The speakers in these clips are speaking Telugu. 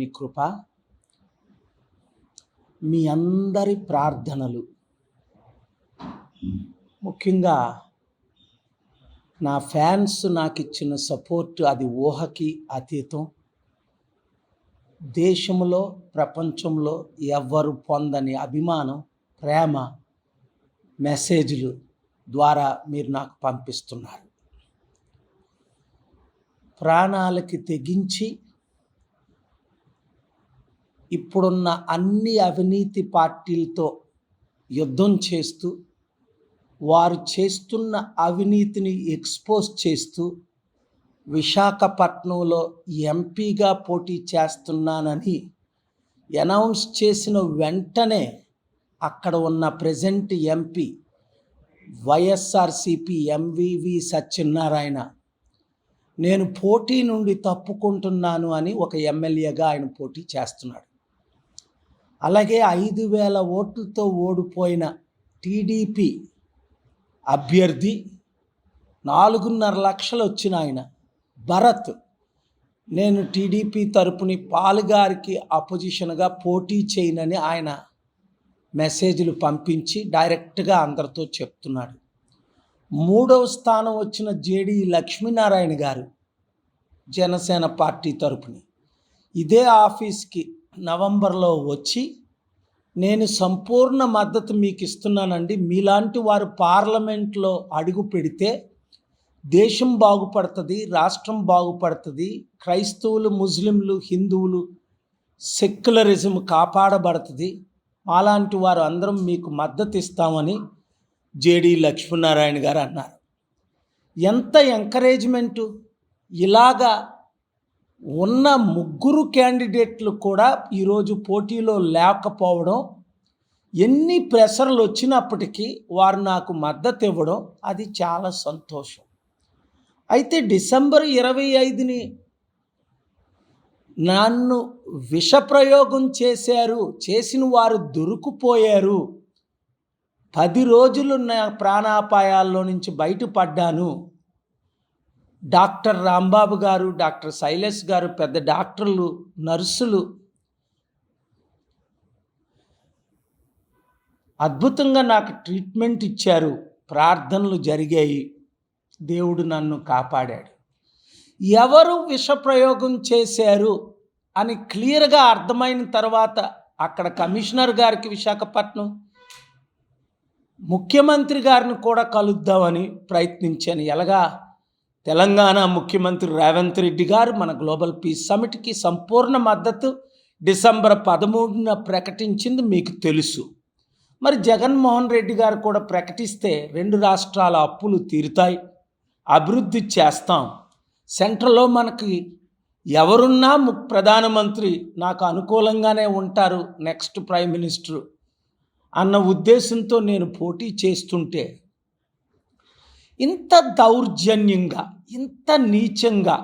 దేవుని కృప, మీ అందరి ప్రార్థనలు, ముఖ్యంగా నా ఫ్యాన్స్ నాకు ఇచ్చిన సపోర్ట్ అది ఊహకి అతీతం. దేశంలో ప్రపంచంలో ఎవ్వరు పొందని అభిమానం, ప్రేమ మెసేజ్లు ద్వారా మీరు నాకు పంపిస్తున్నారు. ప్రాణాలకి తెగించి ఇప్పుడున్న అన్ని అవినీతి పార్టీలతో యుద్ధం చేస్తూ, వారు చేస్తున్న అవినీతిని ఎక్స్పోజ్ చేస్తూ, విశాఖపట్నంలో ఎంపీగా పోటీ చేస్తున్నానని అనౌన్స్ చేసిన వెంటనే అక్కడ ఉన్న present MP YSRCP MVV Satyanarayana నేను పోటీ నుండి తప్పుకుంటున్నాను అని ఒక ఎమ్మెల్యేగా ఆయన పోటీ చేస్తున్నాడు. అలాగే 5,000 ఓట్లతో ఓడిపోయిన టీడీపీ అభ్యర్థి 4.5 లక్షలు వచ్చిన ఆయన భరత్ నేను టీడీపీ తరపుని పాలుగారికి అపోజిషన్గా పోటీ చేయనని ఆయన మెసేజ్లు పంపించి డైరెక్ట్గా అందరితో చెప్తున్నాడు. 3వ స్థానం వచ్చిన జేడి లక్ష్మీనారాయణ గారు జనసేన పార్టీ తరపుని ఇదే ఆఫీస్కి నవంబర్లో వచ్చి నేను సంపూర్ణ మద్దతు మీకు ఇస్తున్నానండి, మీలాంటి వారు పార్లమెంట్లో అడుగు పెడితే దేశం బాగుపడుతుంది, రాష్ట్రం బాగుపడుతుంది, క్రైస్తవులు, ముస్లింలు, హిందువులు సెక్యులరిజం కాపాడబడుతుంది, అలాంటి వారు అందరం మీకు మద్దతు ఇస్తామని జేడి లక్ష్మీనారాయణ గారు అన్నారు. ఎంత ఎంకరేజ్మెంటు! ఇలాగా ఉన్న 3 క్యాండిడేట్లు కూడా ఈరోజు పోటీలో లేకపోవడం, ఎన్ని ప్రెషర్లు వచ్చినప్పటికీ వారు నాకు మద్దతు ఇవ్వడం అది చాలా సంతోషం. అయితే డిసెంబర్ 25ని నన్ను విషప్రయోగం చేసిన వారు దొరికిపోయారు. 10 రోజులు నా ప్రాణాపాయాల్లో నుంచి బయటపడ్డాను. డాక్టర్ రాంబాబు గారు, డాక్టర్ శైలేష్ గారు, పెద్ద డాక్టర్లు, నర్సులు అద్భుతంగా నాకు ట్రీట్మెంట్ ఇచ్చారు. ప్రార్థనలు జరిగాయి, దేవుడు నన్ను కాపాడాడు. ఎవరు విషప్రయోగం చేశారు అని క్లియర్గా అర్థమైన తర్వాత అక్కడ కమిషనర్ గారికి విశాఖపట్నం ముఖ్యమంత్రి గారిని కూడా కలుద్దామని ప్రయత్నించాను. ఎలాగా తెలంగాణ ముఖ్యమంత్రి రేవంత్ రెడ్డి గారు మన గ్లోబల్ పీస్ సమిట్కి సంపూర్ణ మద్దతు డిసెంబర్ 13న ప్రకటించింది మీకు తెలుసు. మరి జగన్మోహన్ రెడ్డి గారు కూడా ప్రకటిస్తే 2 రాష్ట్రాల అప్పులు తీరుతాయి, అభివృద్ధి చేస్తాం, సెంట్రల్లో మనకి ఎవరున్నా ప్రధానమంత్రి నాకు అనుకూలంగానే ఉంటారు, నెక్స్ట్ ప్రైమ్ మినిస్టర్ అన్న ఉద్దేశంతో నేను పోటీ చేస్తుంటే ఇంత దౌర్జన్యంగా, ఇంత నీచంగా,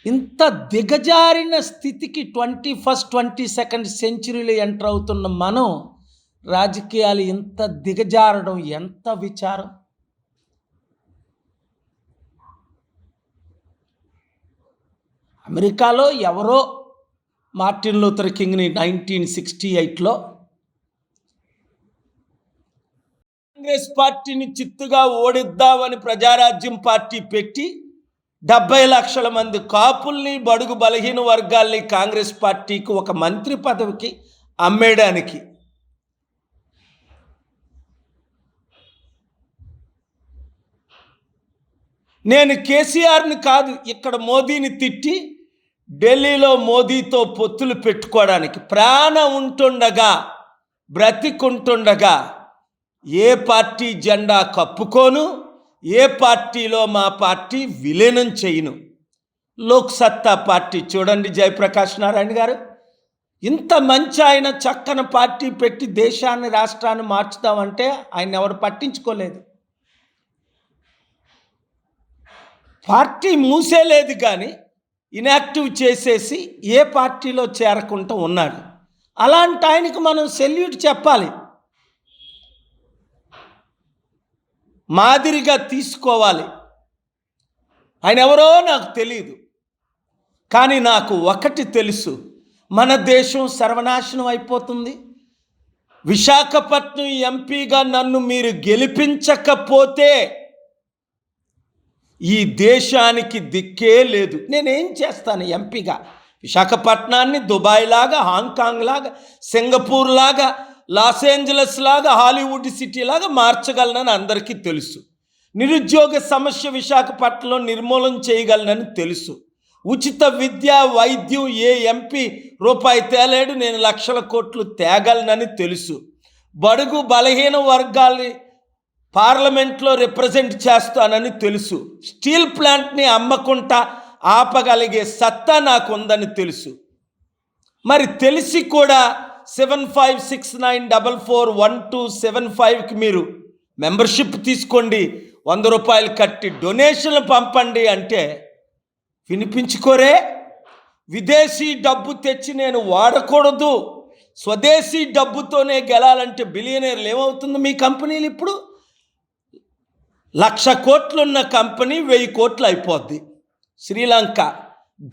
ఇంత దిగజారిన స్థితికి 21st 22nd సెంచరీలో ఎంటర్ అవుతున్న మనం రాజకీయాలు ఇంత దిగజారడం ఎంత విచారం. అమెరికాలో ఎవరో మార్టిన్ లూథర్ కింగ్ని 1968లో కాంగ్రెస్ పార్టీని చిత్తుగా ఓడిద్దామని ప్రజారాజ్యం పార్టీ పెట్టి 70 లక్షల మంది కాపుల్ని, బడుగు బలహీన వర్గాల్ని కాంగ్రెస్ పార్టీకి ఒక మంత్రి పదవికి అమ్మేయడానికి నేను కేసీఆర్ని కాదు, ఇక్కడ మోదీని తిట్టి ఢిల్లీలో మోదీతో పొత్తులు పెట్టుకోవడానికి ప్రాణం ఉంటుండగా, బ్రతికుంటుండగా ఏ పార్టీ జెండా కప్పుకోను, ఏ పార్టీలో మా పార్టీ విలీనం చేయను. లోక్సత్తా పార్టీ చూడండి, జయప్రకాష్ నారాయణ గారు ఇంత మంచి ఆయన చక్కని పార్టీ పెట్టి దేశాన్ని, రాష్ట్రాన్ని మార్చుదామంటే ఆయన ఎవరు పట్టించుకోలేదు. పార్టీ మూసేలేదు కానీ ఇన్యాక్టివ్ చేసేసి ఏ పార్టీలో చేరకుండా ఉన్నాడు. అలాంటి ఆయనకు మనం సెల్యూట్ చెప్పాలి, మాదిరిగా తీసుకోవాలి. ఆయన ఎవరో నాకు తెలియదు, కానీ నాకు ఒకటి తెలుసు, మన దేశం సర్వనాశనం అయిపోతుంది. విశాఖపట్నం ఎంపీగా నన్ను మీరు గెలిపించకపోతే ఈ దేశానికి దిక్కే లేదు. నేనేం చేస్తాను ఎంపీగా? విశాఖపట్నాన్ని దుబాయ్ లాగా, హాంకాంగ్ లాగా, సింగపూర్ లాగా, లాస్ ఏంజలస్ లాగా, హాలీవుడ్ సిటీ లాగా మార్చగలనని అందరికీ తెలుసు. నిరుద్యోగ సమస్య విశాఖపట్నంలో నిర్మూలన చేయగలనని తెలుసు. ఉచిత విద్య, వైద్యం ఏ ఎంపీ రూపాయి తేలేడు, నేను లక్షల కోట్లు తేగలనని తెలుసు. బడుగు బలహీన వర్గాల్ని పార్లమెంట్లో రిప్రజెంట్ చేస్తానని తెలుసు. స్టీల్ ప్లాంట్ని అమ్మకుండా ఆపగలిగే సత్తా నాకు ఉందని తెలుసు. మరి తెలిసి కూడా 7569441275కి మీరు మెంబర్షిప్ తీసుకోండి, 100 రూపాయలు కట్టి డొనేషన్లు పంపండి అంటే వినిపించుకోరే. విదేశీ డబ్బు తెచ్చి నేను వాడకూడదు, స్వదేశీ డబ్బుతోనే గెలాలంటే బిలియనీర్లు ఏమవుతుంది మీ కంపెనీలు? ఇప్పుడు 1,00,000 కోట్లున్న కంపెనీ 1000 కోట్లు అయిపోద్ది. Sri Lanka,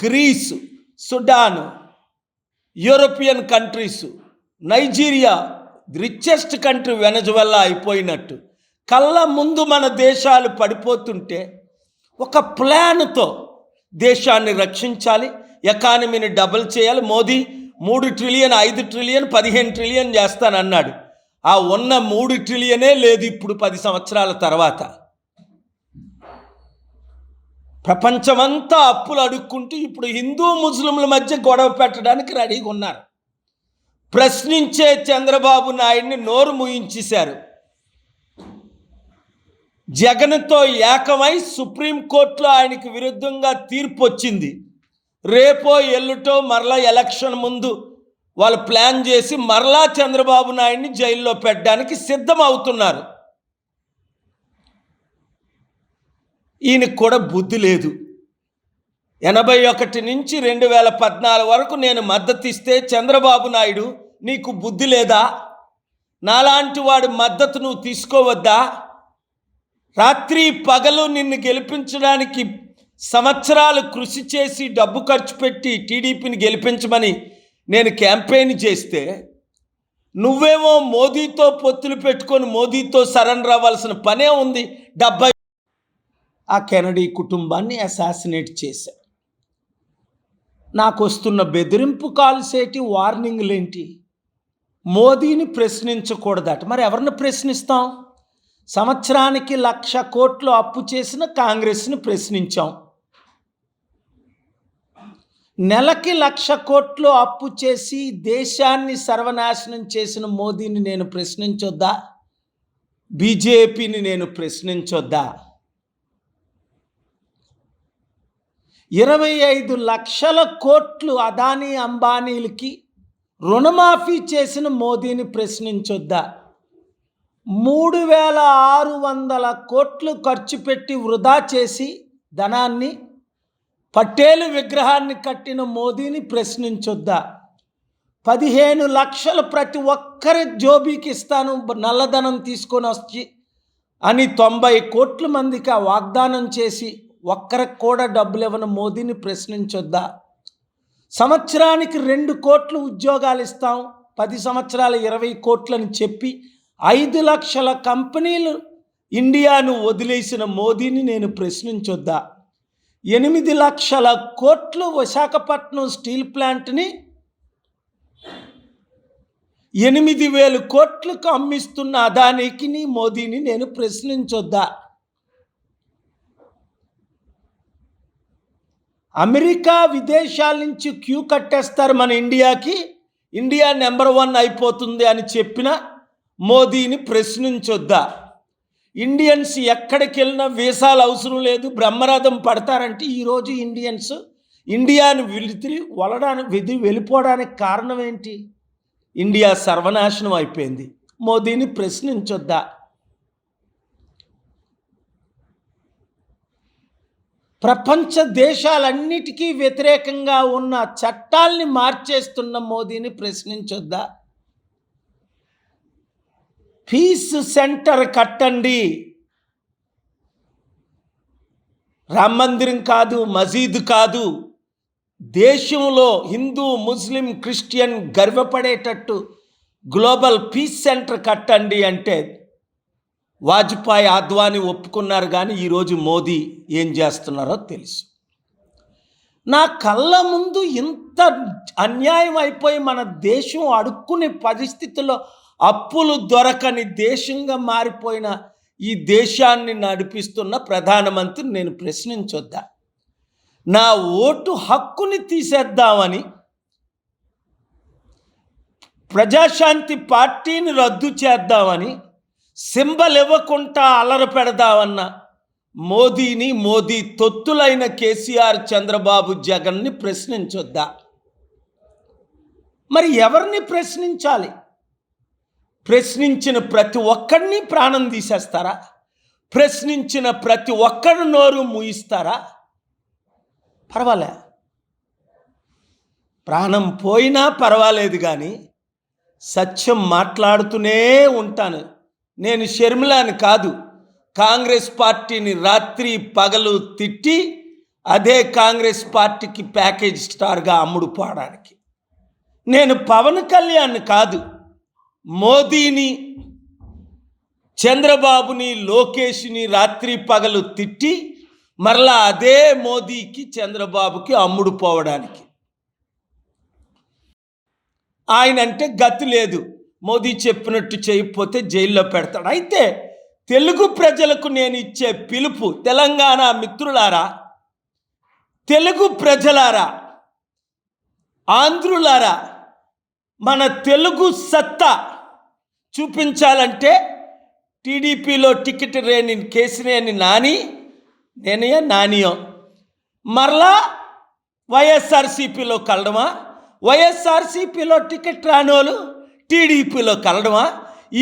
Greece, Sudan, European countries, Nigeria, richest country Venezuela అయిపోయినట్టు కళ్ళ ముందు మన దేశాలు పడిపోతుంటే ఒక ప్లాన్తో దేశాన్ని రక్షించాలి, ఎకానమీని డబుల్ చేయాలి. మోదీ 3 ట్రిలియన్, 5 ట్రిలియన్, 15 ట్రిలియన్ చేస్తానన్నాడు. ఆ ఉన్న 3 ట్రిలియనే లేదు ఇప్పుడు 10 సంవత్సరాల తర్వాత. ప్రపంచమంతా అప్పులు అడుక్కుంటూ ఇప్పుడు హిందూ ముస్లింల మధ్య గొడవ పెట్టడానికి రెడీగా ఉన్నారు. ప్రశ్నించే చంద్రబాబు నాయుడిని నోరు మూయించేశారు. జగన్తో ఏకమై సుప్రీంకోర్టులో ఆయనకి విరుద్ధంగా తీర్పు వచ్చింది. రేపో ఎల్లుటో మరలా ఎలక్షన్ ముందు వాళ్ళు ప్లాన్ చేసి మరలా చంద్రబాబు నాయుడిని జైల్లో పెట్టడానికి సిద్ధం అవుతున్నారు. ఈయనకు కూడా బుద్ధి లేదు. 81 నుంచి 2014 వరకు నేను మద్దతు ఇస్తే చంద్రబాబు నాయుడు నీకు బుద్ధి లేదా? నాలాంటి వాడి మద్దతు నువ్వు తీసుకోవద్దా? రాత్రి పగలు నిన్ను గెలిపించడానికి సంవత్సరాలు కృషి చేసి డబ్బు ఖర్చు పెట్టి టీడీపీని గెలిపించమని నేను క్యాంపెయిన్ చేస్తే నువ్వేమో మోదీతో పొత్తులు పెట్టుకొని మోదీతో సరెండర్ అవ్వాల్సిన పనే ఉంది. 70 ఆ కెనడీ కుటుంబాన్ని అసాసినేట్ చేశారు. నాకు వస్తున్న బెదిరింపు కాల్స్ ఏంటి, వార్నింగ్లు ఏంటి? మోదీని ప్రశ్నించకూడదట. మరి ఎవరిని ప్రశ్నిస్తాం? సంవత్సరానికి 1,00,000 కోట్లు అప్పు చేసిన కాంగ్రెస్ని ప్రశ్నించాం. నెలకి 1,00,000 కోట్లు అప్పు చేసి దేశాన్ని సర్వనాశనం చేసిన మోదీని నేను ప్రశ్నించొద్దా? బీజేపీని నేను ప్రశ్నించొద్దా? 25 లక్షల కోట్లు అదానీ అంబానీలకి రుణమాఫీ చేసిన మోదీని ప్రశ్నించొద్దా? 3,600 కోట్లు ఖర్చు పెట్టి వృధా చేసి ధనాన్ని పటేలు విగ్రహాన్ని కట్టిన మోదీని ప్రశ్నించొద్దా? 15 లక్షలు ప్రతి ఒక్కరి జోబీకి ఇస్తాను నల్లధనం తీసుకొని వచ్చి అని 90 కోట్ల మందికి ఆ వాగ్దానం చేసి ఒక్కరికి కూడా డబ్బులు ఇవ్వని మోదీని ప్రశ్నించొద్దా? సంవత్సరానికి 2 కోట్లు ఉద్యోగాలు ఇస్తాం, 10 సంవత్సరాలు 20 కోట్లని చెప్పి 5 లక్షల కంపెనీలు ఇండియాను వదిలేసిన మోదీని నేను ప్రశ్నించొద్దా? 8 లక్షల కోట్లు విశాఖపట్నం స్టీల్ ప్లాంట్ని 8,000 కోట్లకు అమ్మిస్తున్న అదానీకి మోదీని నేను ప్రశ్నించొద్దా? అమెరికా విదేశాల నుంచి క్యూ కట్టేస్తారు మన ఇండియాకి, ఇండియా నెంబర్ 1 అయిపోతుంది అని చెప్పిన మోదీని ప్రశ్నించొద్దా? ఇండియన్స్ ఎక్కడికి వెళ్ళినా వీసాలు అవసరం లేదు, బ్రహ్మరథం పడతారంటే ఈరోజు ఇండియన్స్ ఇండియాను వెళ్ళిపోవడానికి కారణం ఏంటి? ఇండియా సర్వనాశనం అయిపోయింది. మోదీని ప్రశ్నించొద్దా? ప్రపంచ దేశాలన్నిటికీ వ్యతిరేకంగా ఉన్న చట్టాల్ని మార్చేస్తున్న మోదీని ప్రశ్నించొద్దా? పీస్ సెంటర్ కట్టండి, రామ మందిరం కాదు, మసీదు కాదు, దేశంలో హిందూ, ముస్లిం, క్రిస్టియన్ గర్వపడేటట్టు గ్లోబల్ పీస్ సెంటర్ కట్టండి అంటే వాజ్పేయి, అద్వానీ ఒప్పుకున్నారు. కానీ ఈరోజు మోదీ ఏం చేస్తున్నారో తెలుసు. నా కళ్ళ ముందు ఇంత అన్యాయం అయిపోయి మన దేశం అడుక్కునే పరిస్థితుల్లో అప్పులు దొరకని దేశంగా మారిపోయిన ఈ దేశాన్ని నడిపిస్తున్న ప్రధానమంత్రి నేను ప్రశ్నించొద్దా? నా ఓటు హక్కుని తీసేద్దామని, ప్రజాశాంతి పార్టీని రద్దు చేద్దామని, సింబల్ ఇవ్వకుండా అలర పెడదామన్న మోదీని, మోదీ తొత్తులైన కేసీఆర్, చంద్రబాబు, జగన్ని ప్రశ్నించొద్దా? మరి ఎవరిని ప్రశ్నించాలి? ప్రశ్నించిన ప్రతి ఒక్కడిని ప్రాణం తీసేస్తారా? ప్రశ్నించిన ప్రతి ఒక్కడి నోరు మూయిస్తారా? పర్వాలే, ప్రాణం పోయినా పర్వాలేదు, కానీ సత్యం మాట్లాడుతూనే ఉంటాను. నేను షర్మిలాని కాదు, కాంగ్రెస్ పార్టీని రాత్రి పగలు తిట్టి అదే కాంగ్రెస్ పార్టీకి ప్యాకేజ్ స్టార్గా అమ్ముడుపోవడానికి. నేను పవన్ కళ్యాణ్ కాదు, మోదీని, చంద్రబాబుని, లోకేష్ని రాత్రి పగలు తిట్టి మరలా అదే మోదీకి, చంద్రబాబుకి అమ్ముడుపోవడానికి. ఆయన అంటే గతి లేదు, మోదీ చెప్పినట్టు చేయకపోతే జైల్లో పెడతాడు. అయితే తెలుగు ప్రజలకు నేను ఇచ్చే పిలుపు, తెలంగాణ మిత్రులారా, తెలుగు ప్రజలారా, ఆంధ్రులారా, మన తెలుగు సత్తా చూపించాలంటే టీడీపీలో టికెట్ రేని కేసినేని నాని, నేనే నానియో, మరలా వైఎస్ఆర్సీపీలో కలడమా, వైఎస్ఆర్సీపీలో టికెట్ రానోళ్ళు టీడీపీలో కలడమా?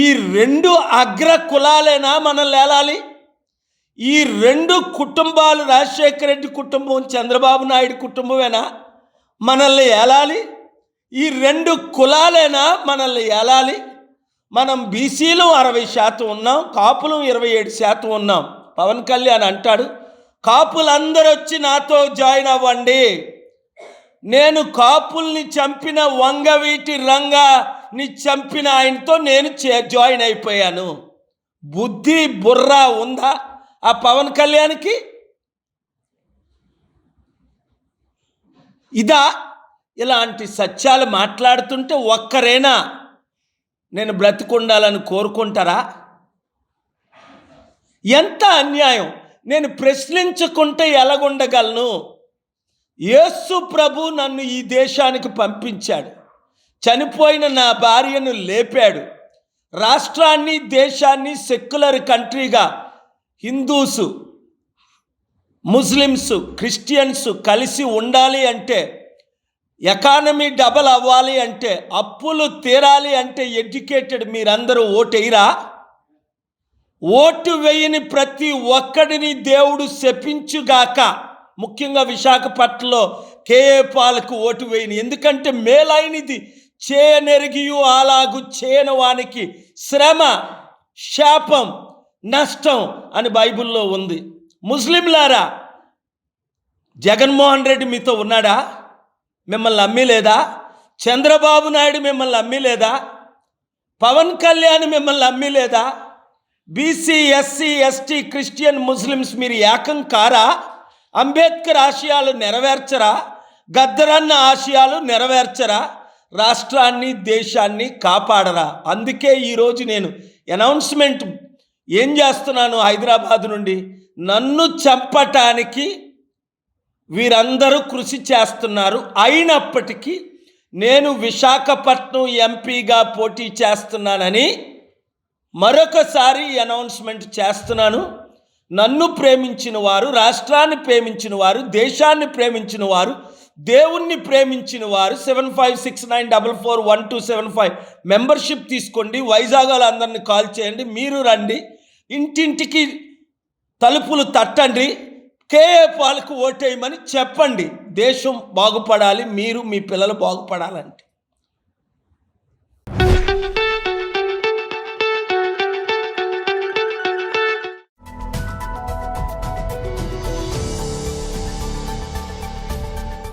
ఈ రెండు అగ్ర కులాలేనా మనల్ని ఏలాలి? ఈ రెండు కుటుంబాలు, రాజశేఖర రెడ్డి కుటుంబం, చంద్రబాబు నాయుడు కుటుంబమేనా మనల్ని ఏలాలి? ఈ రెండు కులాలేనా మనల్ని ఏలాలి? మనం బీసీలు 60% ఉన్నాం, కాపులు 27% ఉన్నాం. పవన్ కళ్యాణ్ అంటాడు, కాపులందరూ వచ్చి నాతో జాయిన్ అవ్వండి. నేను కాపుల్ని చంపిన వంగవీటి రంగాని చంపిన ఆయనతో నేను జాయిన్ అయిపోయాను. బుద్ధి బుర్ర ఉందా ఆ పవన్ కళ్యాణ్కి? ఇదా? ఇలాంటి సత్యాలు మాట్లాడుతుంటే ఒక్కరేనా నేను బ్రతికుండాలని కోరుకుంటారా? ఎంత అన్యాయం! నేను ప్రశ్నించుకుంటే ఎలాగుండగలను? యేసు ప్రభు నన్ను ఈ దేశానికి పంపించాడు, చనిపోయిన నా భార్యను లేపాడు, రాష్ట్రాన్ని, దేశాన్ని సెక్యులర్ కంట్రీగా హిందూసు, ముస్లిమ్స్, క్రిస్టియన్స్ కలిసి ఉండాలి అంటే, ఎకానమీ డబల్ అవ్వాలి అంటే, అప్పులు తీరాలి అంటే ఎడ్యుకేటెడ్ మీరందరూ ఓటేయరా? ఓటు వేయని ప్రతి ఒక్కడిని దేవుడు శపించుగాక. ముఖ్యంగా విశాఖపట్నంలో కేఏ పాలకు ఓటు వేయని, ఎందుకంటే మేలైనది చేయనెరిగియు అలాగు చేయని వానికి శ్రమ, శాపం, నష్టం అని బైబిల్లో ఉంది. ముస్లింలారా, జగన్మోహన్ రెడ్డి మీతో ఉన్నాడా? మిమ్మల్ని అమ్మలేదా? చంద్రబాబు నాయుడు మిమ్మల్ని అమ్మలేదా? పవన్ కళ్యాణ్ మిమ్మల్ని అమ్మలేదా? BC, SC, ST, Christian, Muslims మీరు ఏకం కారా? అంబేద్కర్ ఆశయాలు నెరవేర్చరా? గద్దరన్న ఆశయాలు నెరవేర్చరా? రాష్ట్రాన్ని, దేశాన్ని కాపాడరా? అందుకే ఈరోజు నేను అనౌన్స్మెంట్ ఏం చేస్తున్నాను హైదరాబాద్ నుండి, నన్ను చంపటానికి వీరందరూ కృషి చేస్తున్నారు. అయినప్పటికీ నేను విశాఖపట్నం ఎంపీగా పోటీ చేస్తున్నానని మరొకసారి అనౌన్స్మెంట్ చేస్తున్నాను. నన్ను ప్రేమించిన వారు, రాష్ట్రాన్ని ప్రేమించిన వారు, దేశాన్ని ప్రేమించిన వారు, దేవుణ్ణి ప్రేమించిన వారు 7569441275 మెంబర్షిప్ తీసుకోండి. వైజాగ్లో అందరినీ కాల్ చేయండి. మీరు రండి, ఇంటింటికి తలుపులు తట్టండి, కేఏ పాలకు ఓటేయమని చెప్పండి. దేశం బాగుపడాలి, మీరు మీ పిల్లలు బాగుపడాలంటే.